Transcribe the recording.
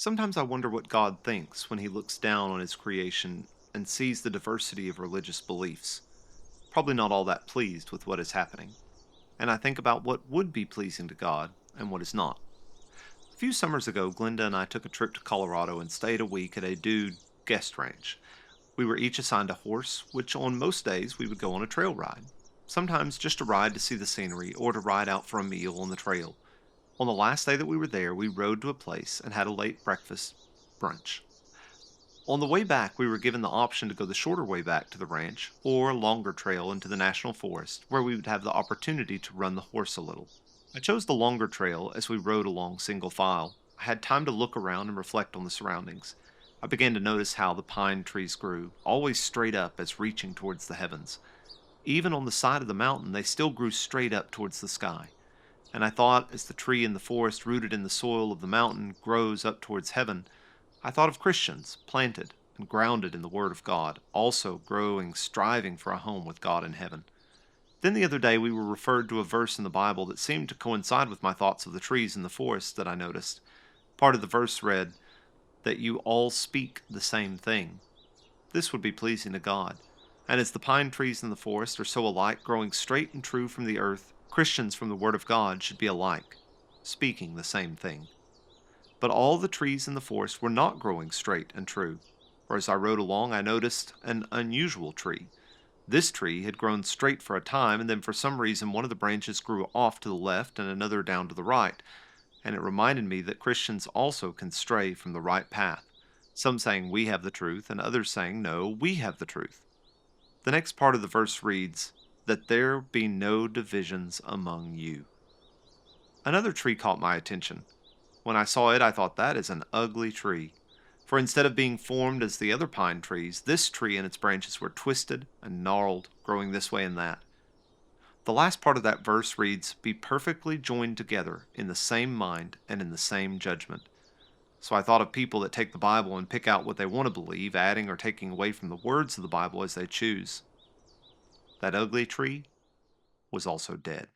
Sometimes I wonder what God thinks when he looks down on his creation and sees the diversity of religious beliefs. Probably not all that pleased with what is happening. And I think about what would be pleasing to God and what is not. A few summers ago, Glenda and I took a trip to Colorado and stayed a week at a dude guest ranch. We were each assigned a horse, which on most days we would go on a trail ride. Sometimes just a ride to see the scenery or to ride out for a meal on the trail. On the last day that we were there, we rode to a place and had a late breakfast brunch. On the way back, we were given the option to go the shorter way back to the ranch or a longer trail into the national forest where we would have the opportunity to run the horse a little. I chose the longer trail as we rode along single file. I had time to look around and reflect on the surroundings. I began to notice how the pine trees grew, always straight up as reaching towards the heavens. Even on the side of the mountain, they still grew straight up towards the sky. And I thought, as the tree in the forest rooted in the soil of the mountain grows up towards heaven, I thought of Christians planted and grounded in the Word of God, also growing, striving for a home with God in heaven. Then the other day we were referred to a verse in the Bible that seemed to coincide with my thoughts of the trees in the forest that I noticed. Part of the verse read, that you all speak the same thing. This would be pleasing to God. And as the pine trees in the forest are so alike, growing straight and true from the earth, Christians from the Word of God should be alike, speaking the same thing. But all the trees in the forest were not growing straight and true, for as I rode along I noticed an unusual tree. This tree had grown straight for a time, and then for some reason one of the branches grew off to the left and another down to the right, and it reminded me that Christians also can stray from the right path, some saying we have the truth, and others saying no, we have the truth. The next part of the verse reads, that there be no divisions among you. Another tree caught my attention. When I saw it, I thought that is an ugly tree. For instead of being formed as the other pine trees, this tree and its branches were twisted and gnarled, growing this way and that. The last part of that verse reads, be perfectly joined together in the same mind and in the same judgment. So I thought of people that take the Bible and pick out what they want to believe, adding or taking away from the words of the Bible as they choose. That ugly tree was also dead.